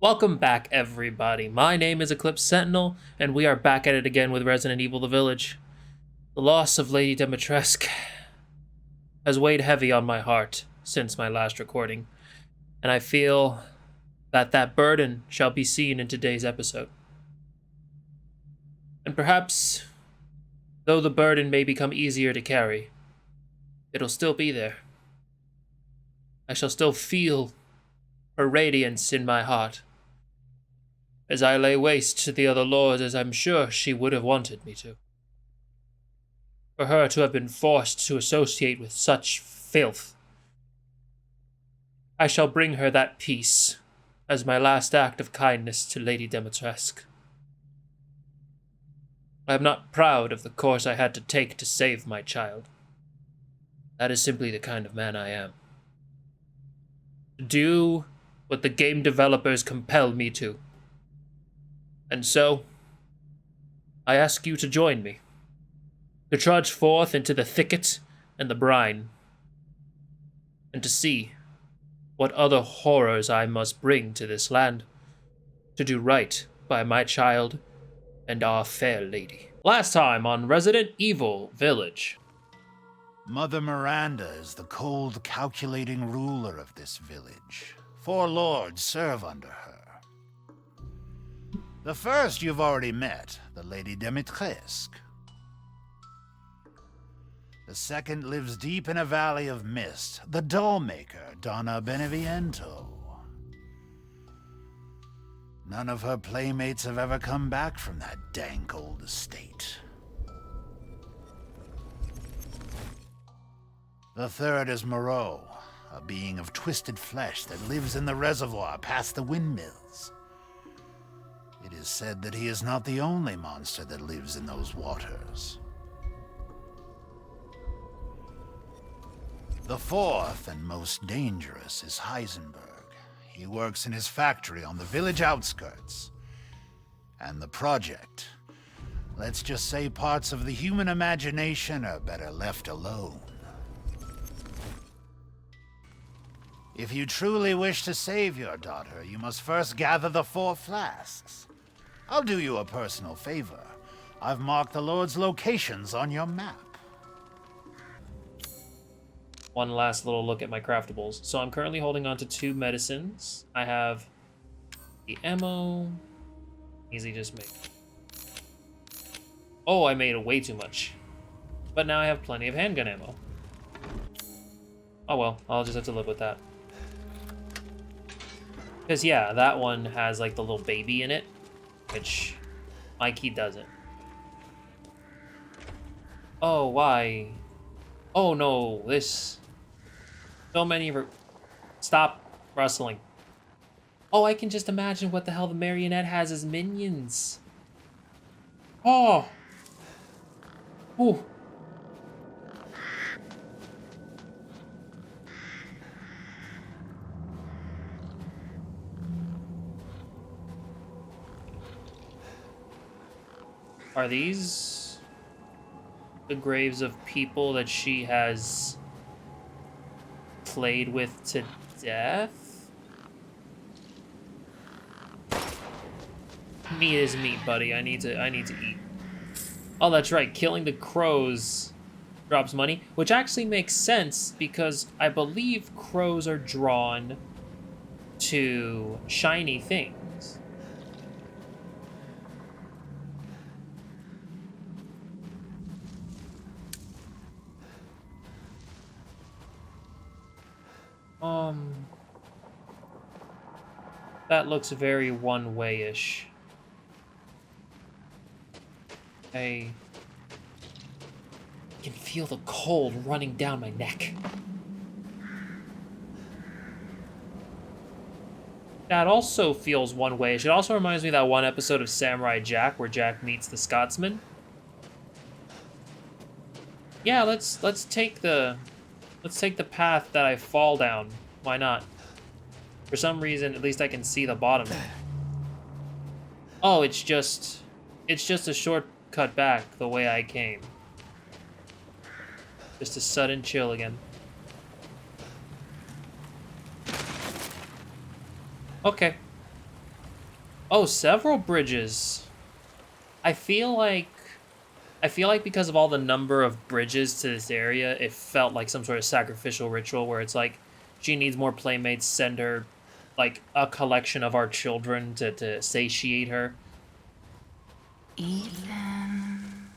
Welcome back, everybody. My name is Eclipse Sentinel, and we are back at it again with Resident Evil The Village. The loss of Lady Dimitrescu has weighed heavy on my heart since my last recording, and I feel that that burden shall be seen in today's episode. And perhaps, though the burden may become easier to carry, it'll still be there. I shall still feel her radiance in my heart, as I lay waste to the other lords as I'm sure she would have wanted me to. For her to have been forced to associate with such filth, I shall bring her that peace as my last act of kindness to Lady Dimitrescu. I am not proud of the course I had to take to save my child. That is simply the kind of man I am. To do what the game developers compel me to. And so, I ask you to join me, to trudge forth into the thicket and the brine, and to see what other horrors I must bring to this land, to do right by my child and our fair lady. Last time on Resident Evil Village. Mother Miranda is the cold, calculating ruler of this village. 4 lords serve under her. The first you've already met, the Lady Dimitrescu. The second lives deep in a valley of mist, the doll-maker, Donna Beneviento. None of her playmates have ever come back from that dank old estate. The third is Moreau, a being of twisted flesh that lives in the reservoir past the windmills. It is said that he is not the only monster that lives in those waters. The fourth and most dangerous is Heisenberg. He works in his factory on the village outskirts. And the project, let's just say parts of the human imagination are better left alone. If you truly wish to save your daughter, you must first gather the 4 flasks. I'll do you a personal favor. I've marked the Lord's locations on your map. One last little look at my craftables. So I'm currently holding on to 2 medicines. I have the ammo. Easy just make. Oh, I made way too much. But now I have plenty of handgun ammo. Oh well, I'll just have to live with that. Because yeah, that one has like the little baby in it, which my key doesn't. Oh, why? Oh no, this... So many... Stop rustling. Oh, I can just imagine what the hell the marionette has as minions. Oh! Ooh. Are these the graves of people that she has played with to death? Meat is meat, buddy. I need to eat. Oh, that's right. Killing the crows drops money, which actually makes sense because I believe crows are drawn to shiny things. That looks very one-way-ish. I can feel the cold running down my neck. That also feels one-way-ish. It also reminds me of that one episode of Samurai Jack where Jack meets the Scotsman. Yeah, let's take the path that I fall down. Why not? For some reason, at least I can see the bottom. Oh, it's just a shortcut back the way I came. Just a sudden chill again. Okay. Oh, several bridges. I feel like because of all the number of bridges to this area, it felt like some sort of sacrificial ritual where it's like she needs more playmates, send her like a collection of our children to satiate her. Ethan.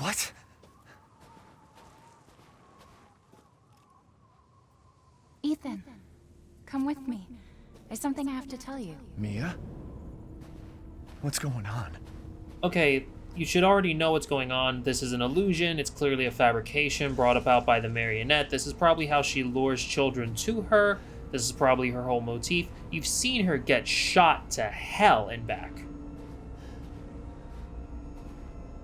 What? Ethan, come with me. There's something I have to tell you. Mia? What's going on? Okay, you should already know what's going on. This is an illusion. It's clearly a fabrication brought about by the marionette. This is probably how she lures children to her. This is probably her whole motif. You've seen her get shot to hell and back.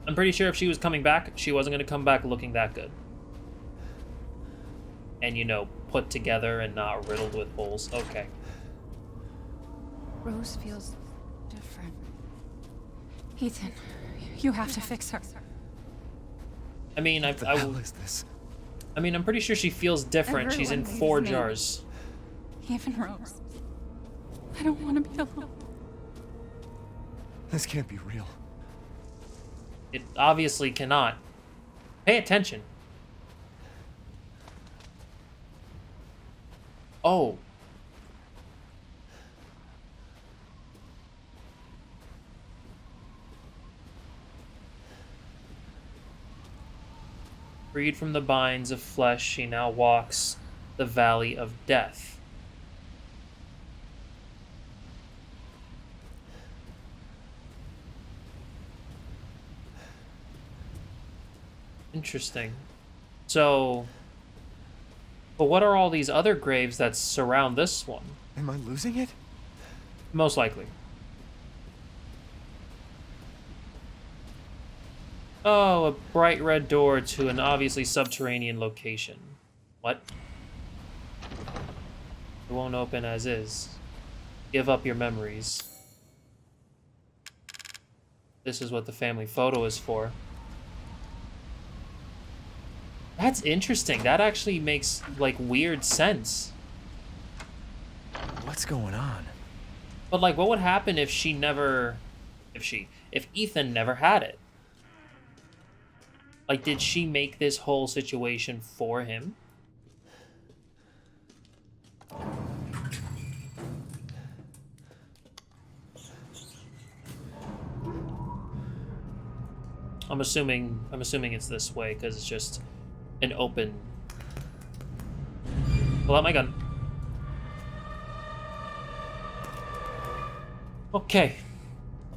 I'm pretty sure if she was coming back, she wasn't going to come back looking that good. And, you know, put together and not riddled with holes. Okay. Rose feels different. Ethan, you have to fix her. I mean, What the hell is this? I mean, I'm pretty sure she feels different. She's in Everyone 4 leaves me. jars. Even Rose. I don't want to be alone. This can't be real. It obviously cannot. Pay attention. Oh. Freed from the binds of flesh, she now walks the valley of death. Interesting. So, but what are all these other graves that surround this one? Am I losing it? Most likely. Oh, a bright red door to an obviously subterranean location. What? It won't open as is. Give up your memories. This is what the family photo is for. That's interesting. That actually makes, like, weird sense. What's going on? But, like, what would happen if she never... If Ethan never had it? Like, did she make this whole situation for him? I'm assuming it's this way because it's just an open. Pull out my gun. Okay.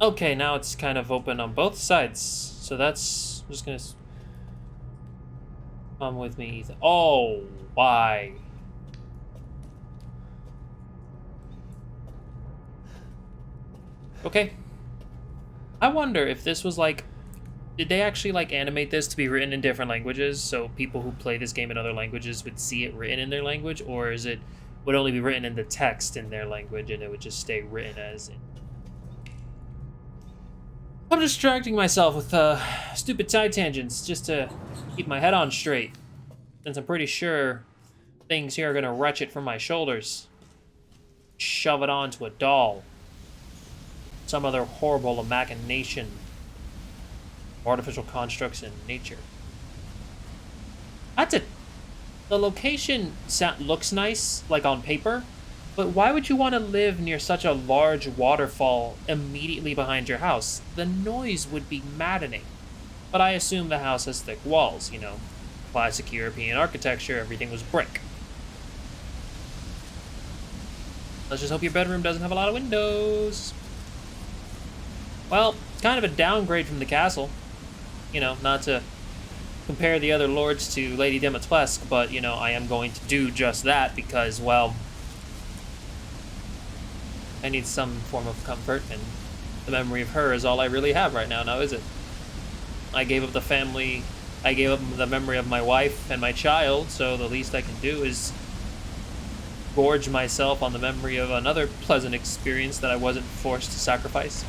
Okay, now it's kind of open on both sides. So that's I'm just gonna come with me, Ethan. Oh, why? Okay. I wonder if this was like, did they actually like animate this to be written in different languages so people who play this game in other languages would see it written in their language, or is it would only be written in the text in their language and it would just stay written as in? I'm distracting myself with stupid side tangents just to keep my head on straight, since I'm pretty sure things here are gonna wrench it from my shoulders, shove it onto a doll, some other horrible machination, artificial constructs in nature. That's it. The location looks nice, like on paper, but why would you want to live near such a large waterfall immediately behind your house? The noise would be maddening. But I assume the house has thick walls, you know. Classic European architecture, everything was brick. Let's just hope your bedroom doesn't have a lot of windows. Well, it's kind of a downgrade from the castle. You know, not to compare the other lords to Lady Dimitrescu, but, you know, I am going to do just that because, well, I need some form of comfort, and the memory of her is all I really have right now, is it? I gave up the family, I gave up the memory of my wife and my child, so the least I can do is gorge myself on the memory of another pleasant experience that I wasn't forced to sacrifice.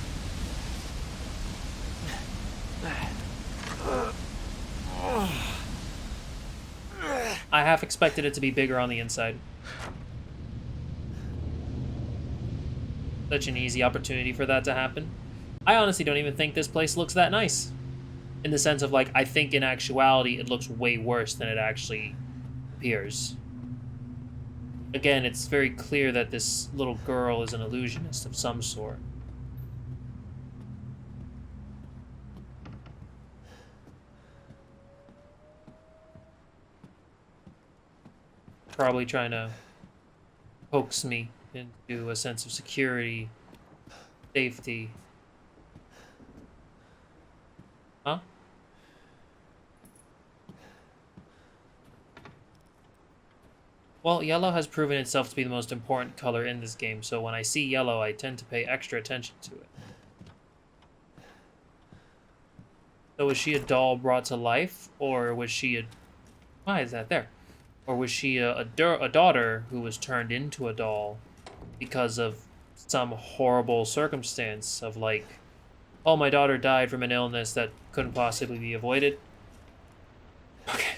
I half expected it to be bigger on the inside. Such an easy opportunity for that to happen. I honestly don't even think this place looks that nice. In the sense of, like, I think in actuality it looks way worse than it actually appears. Again, it's very clear that this little girl is an illusionist of some sort. Probably trying to coax me into a sense of security, safety. Huh? Well, yellow has proven itself to be the most important color in this game, so when I see yellow, I tend to pay extra attention to it. So was she a doll brought to life, or was she a... Why is that there? Or was she a daughter who was turned into a doll because of some horrible circumstance of, like, oh, my daughter died from an illness that couldn't possibly be avoided? Okay.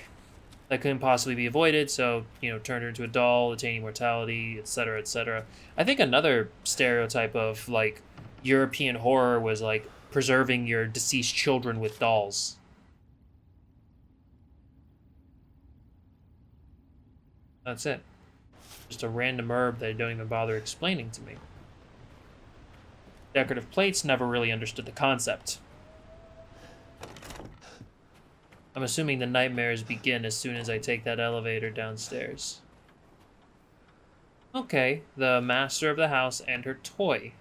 That couldn't possibly be avoided, so, you know, turned her into a doll, attaining mortality, etc., etc. I think another stereotype of, like, European horror was, like, preserving your deceased children with dolls. That's it. Just a random herb they don't even bother explaining to me. Decorative plates, never really understood the concept. I'm assuming the nightmares begin as soon as I take that elevator downstairs. Okay, the master of the house and her toy.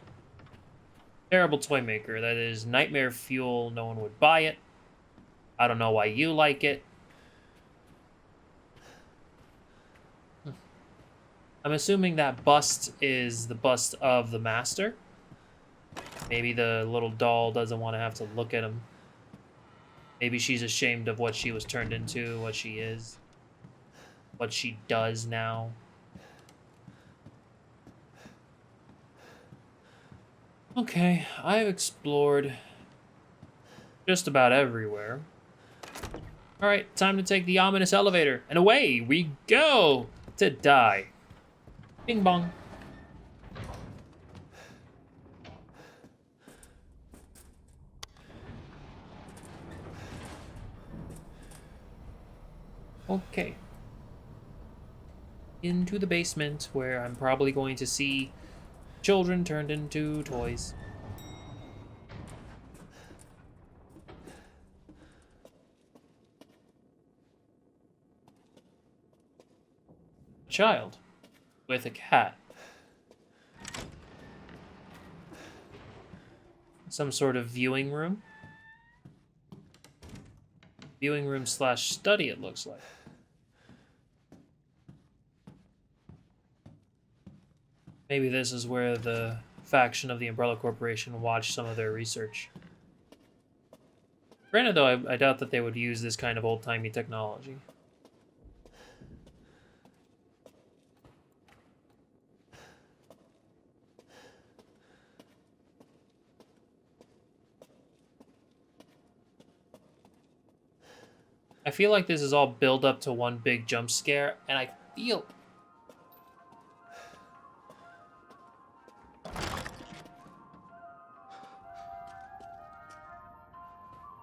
Terrible toy maker. That is nightmare fuel. No one would buy it. I don't know why you like it. I'm assuming that bust is the bust of the master. Maybe the little doll doesn't want to have to look at him. Maybe she's ashamed of what she was turned into, what she is, what she does now. Okay, I've explored just about everywhere. Alright, time to take the ominous elevator, and away we go to die. Bing bong. Okay. Into the basement, where I'm probably going to see children turned into toys. A child with a cat. Some sort of viewing room. Viewing room slash study, it looks like. Maybe this is where the faction of the Umbrella Corporation watched some of their research. Granted, though, I doubt that they would use this kind of old-timey technology. I feel like this is all build up to one big jump scare, and I feel...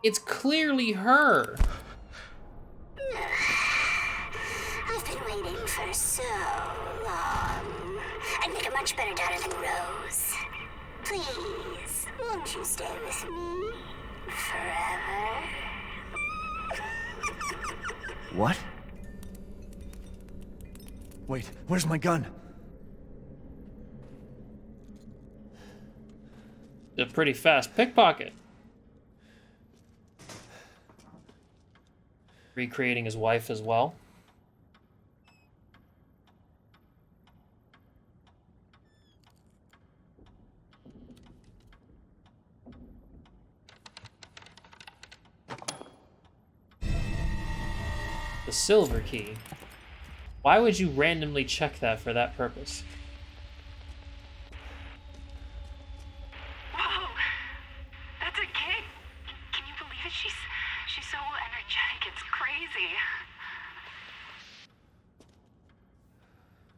It's clearly her. I've been waiting for so long. I'd make a much better daughter than Rose. Please, won't you stay with me forever? What? Wait, where's my gun? A pretty fast pickpocket. Recreating his wife as well. The silver key. Why would you randomly check that for that purpose? Whoa! That's a kid! Can you believe it? She's so energetic, it's crazy.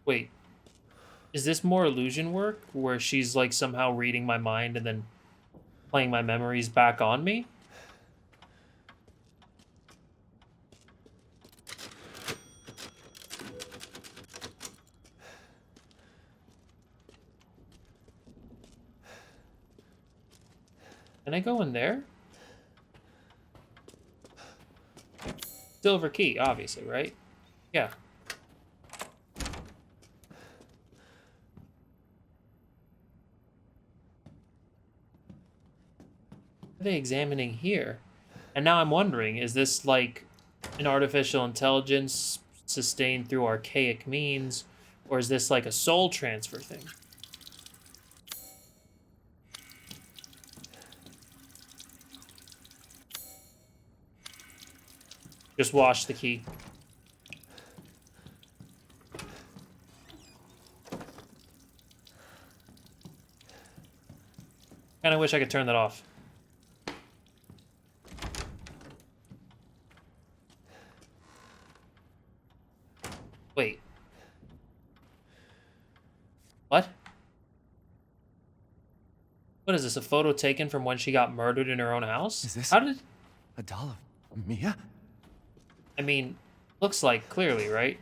Wait. Is this more illusion work, where she's like somehow reading my mind and then playing my memories back on me? Can I go in there? Silver key, obviously, right? Yeah. What are they examining here? And now I'm wondering, is this like an artificial intelligence sustained through archaic means, or is this like a soul transfer thing? Just wash the key. Kinda wish I could turn that off. Wait. What? What is this, a photo taken from when she got murdered in her own house? Is this- How did... A doll of Mia? I mean, looks like, clearly, right?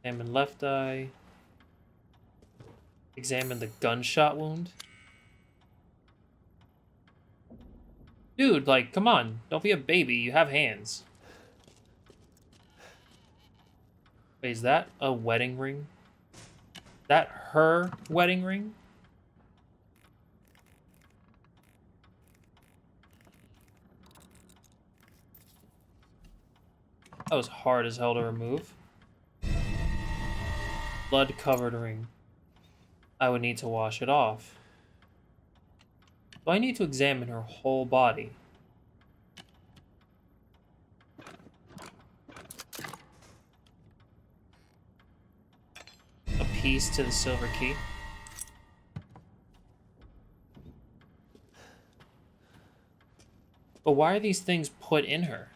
Examine left eye. Examine the gunshot wound. Dude, like, come on. Don't be a baby. You have hands. Wait, is that a wedding ring? Is that her wedding ring? That was hard as hell to remove. Blood-covered ring. I would need to wash it off. Do I need to examine her whole body? A piece to the silver key. But why are these things put in her?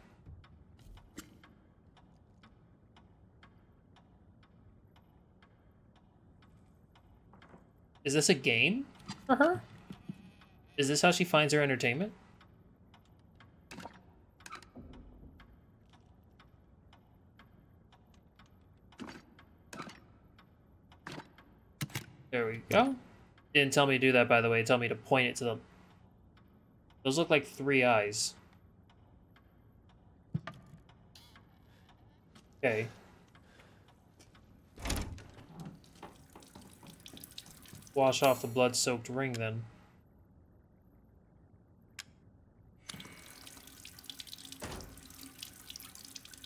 Is this a game for her? Is this how she finds her entertainment? There we go. Didn't tell me to do that, by the way. It told me to point it to the... Those look like 3 eyes. Okay. Wash off the blood-soaked ring, then.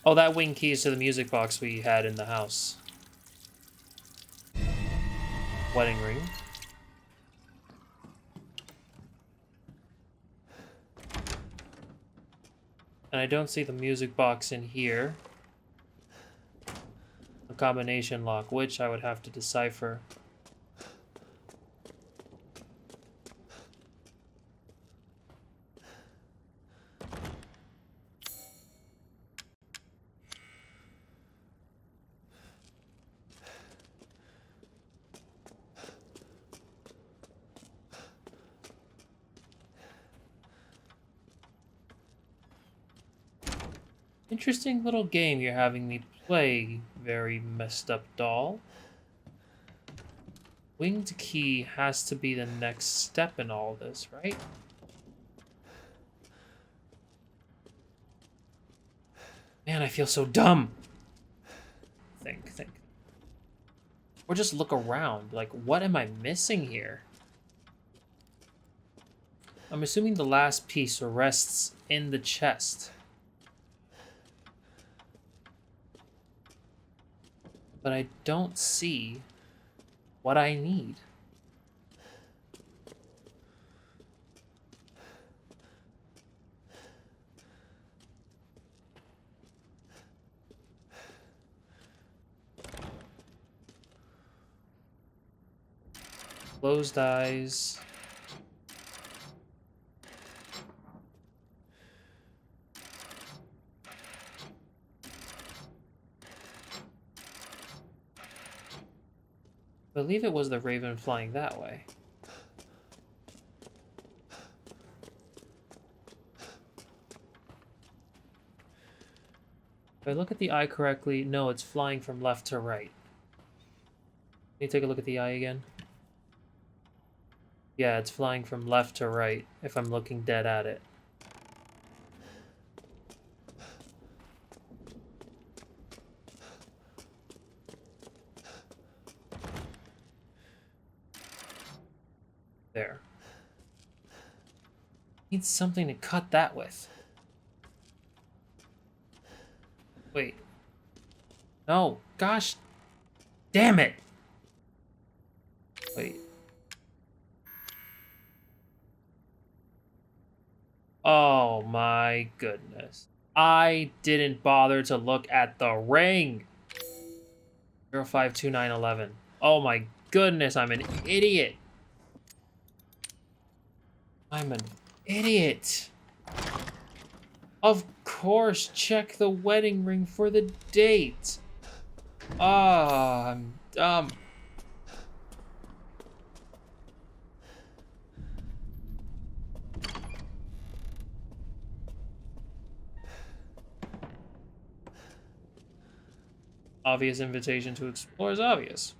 Oh, that wing key is to the music box we had in the house. Wedding ring. And I don't see the music box in here. A combination lock, which I would have to decipher. Interesting little game you're having me play, very messed up doll. Winged key has to be the next step in all this, right? Man, I feel so dumb. Think. Or just look around. Like, what am I missing here? I'm assuming the last piece rests in the chest. But I don't see what I need. Closed eyes. I believe it was the raven flying that way. If I look at the eye correctly, no, it's flying from left to right. Can you take a look at the eye again? Yeah, it's flying from left to right, if I'm looking dead at it. There. Need something to cut that with. Wait. No, gosh. Damn it! Wait. Oh my goodness. I didn't bother to look at the ring. 052911. Oh my goodness, I'm an idiot. I'm an idiot. Of course, check the wedding ring for the date. Ah, I'm dumb. Obvious invitation to explore is obvious.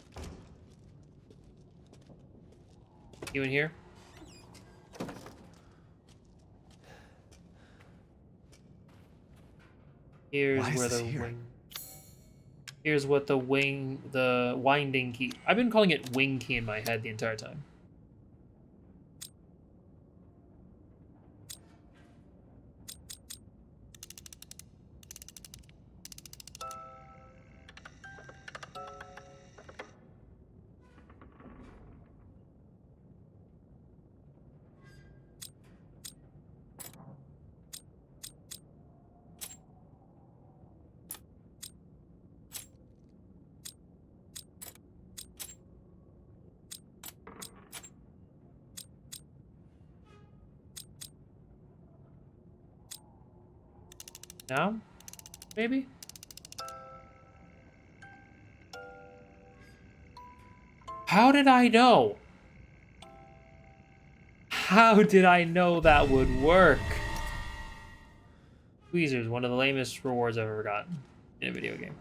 You in here? Here's Why is where this the here? wing. Here's what the winding key. I've been calling it wing key in my head the entire time. Now? Maybe? How did I know? How did I know that would work? Tweezers, one of the lamest rewards I've ever gotten in a video game.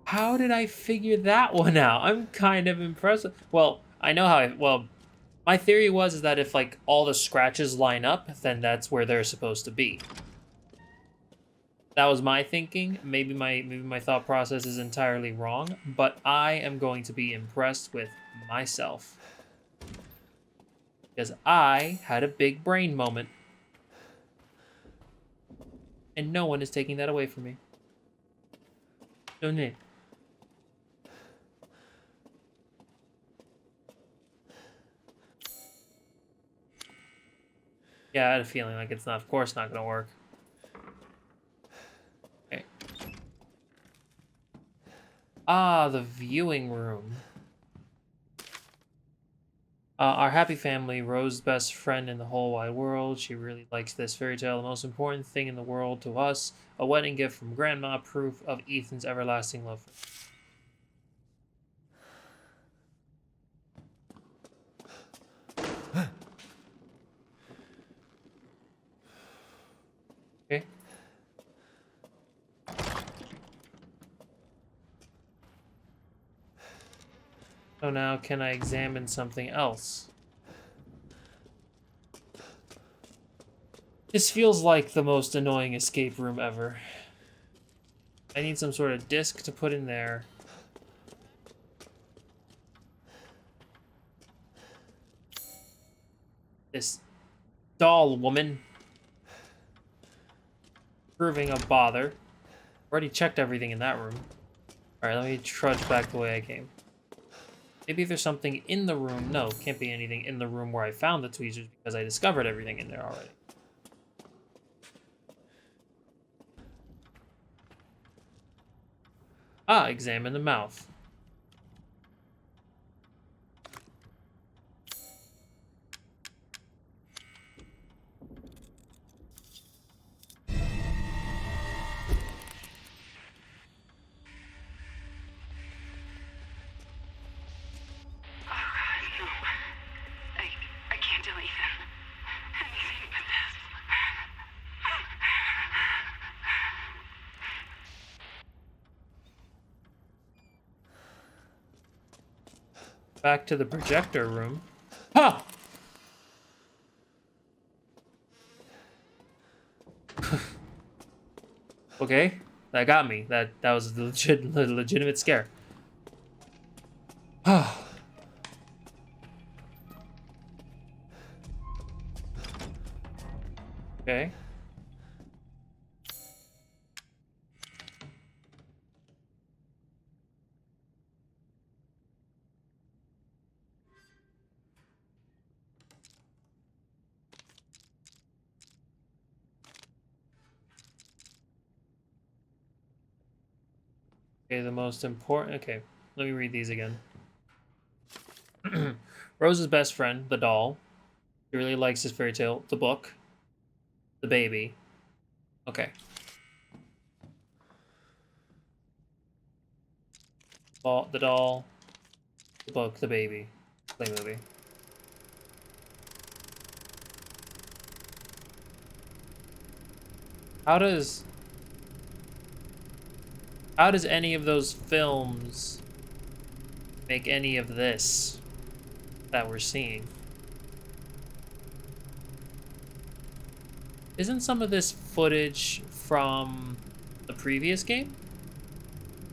How did I figure that one out? I'm kind of impressed. Well, I know how well, my theory was is that if like all the scratches line up, then that's where they're supposed to be. That was my thinking. Maybe my thought process is entirely wrong, but I am going to be impressed with myself. Because I had a big brain moment. And no one is taking that away from me. Don't need. Yeah, I had a feeling like it's not, of course, not gonna work. Okay. Ah, the viewing room. Our happy family, Rose's best friend in the whole wide world. She really likes this fairy tale. The most important thing in the world to us. A wedding gift from Grandma, proof of Ethan's everlasting love. Okay. So now, can I examine something else? This feels like the most annoying escape room ever. I need some sort of disc to put in there. This doll woman. Proving a bother. Already checked everything in that room. Alright, let me trudge back the way I came. Maybe there's something in the room. No, can't be anything in the room where I found the tweezers because I discovered everything in there already. Ah, examine the mouth. I can't delete them. Anything but this. Back to the projector room. Ha! Okay, that got me. That was a legitimate scare. Okay. Okay, the most important. Okay, let me read these again. Rose's best friend, the doll. He really likes his fairy tale. The book. The baby. Okay. The doll. The book. The baby. Play movie. How does any of those films make any of this that we're seeing? Isn't some of this footage from the previous game?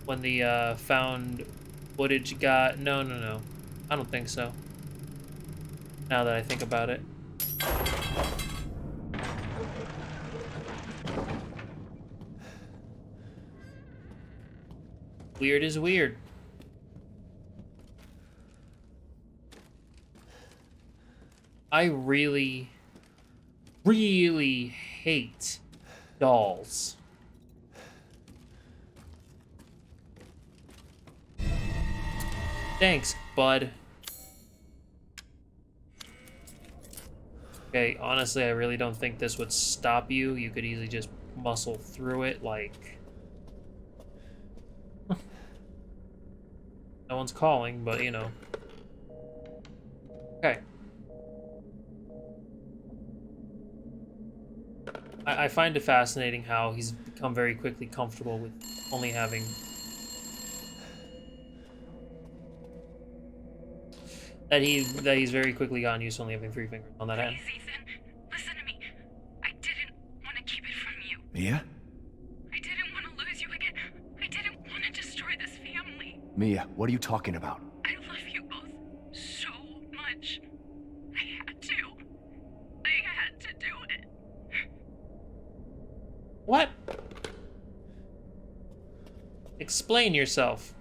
When the found footage got... No. I don't think so. Now that I think about it. Weird is weird. I really, really hate dolls. Thanks, bud. Okay, honestly, I really don't think this would stop you. You could easily just muscle through it like... No one's calling, but you know. Okay. I find it fascinating how he's become very quickly comfortable with only having... That he's very quickly gotten used to only having 3 fingers on that hand. Please, Ethan, listen to me. I didn't want to keep it from you. Mia? I didn't want to lose you again. I didn't want to destroy this family. Mia, what are you talking about? I love you both so much. I had to. I had to do it. What? Explain yourself.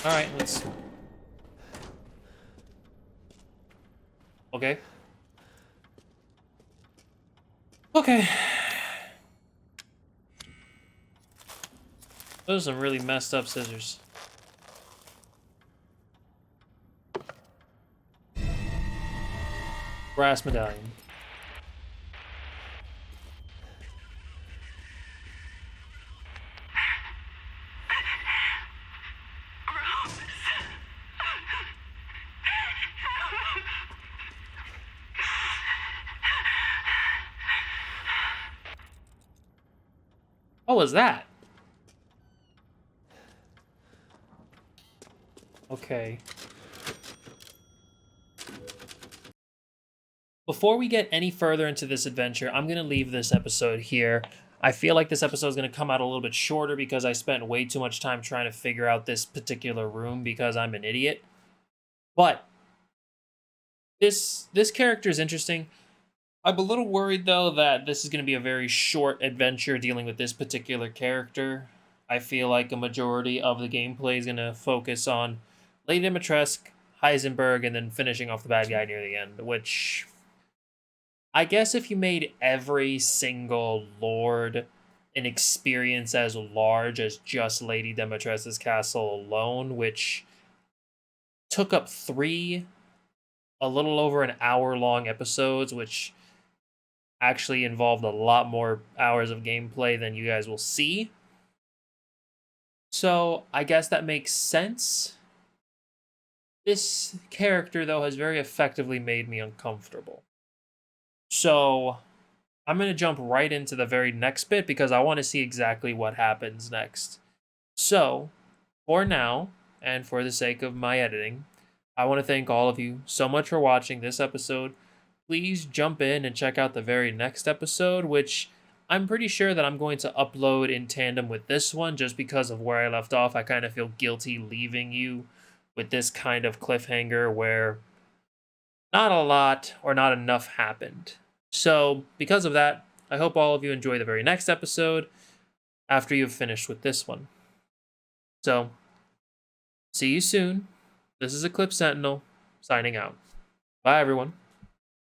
All right, let's... Okay. Okay. Those are some really messed up scissors. Brass medallion. What was that? Okay. Before we get any further into this adventure, I'm going to leave this episode here. I feel like this episode is going to come out a little bit shorter because I spent way too much time trying to figure out this particular room because I'm an idiot. But this character is interesting. I'm a little worried, though, that this is going to be a very short adventure dealing with this particular character. I feel like a majority of the gameplay is going to focus on Lady Dimitrescu, Heisenberg, and then finishing off the bad guy near the end, which I guess if you made every single lord an experience as large as just Lady Dimitrescu's castle alone, which took up 3 a little over an hour-long episodes, which actually involved a lot more hours of gameplay than you guys will see. So I guess that makes sense. This character, though, has very effectively made me uncomfortable. So I'm going to jump right into the very next bit because I want to see exactly what happens next. So, for now, and for the sake of my editing, I want to thank all of you so much for watching this episode. Please jump in and check out the very next episode, which I'm pretty sure that I'm going to upload in tandem with this one just because of where I left off. I kind of feel guilty leaving you with this kind of cliffhanger where not a lot or not enough happened. So, because of that, I hope all of you enjoy the very next episode after you've finished with this one. So, see you soon. This is Eclipse Sentinel, signing out. Bye, everyone.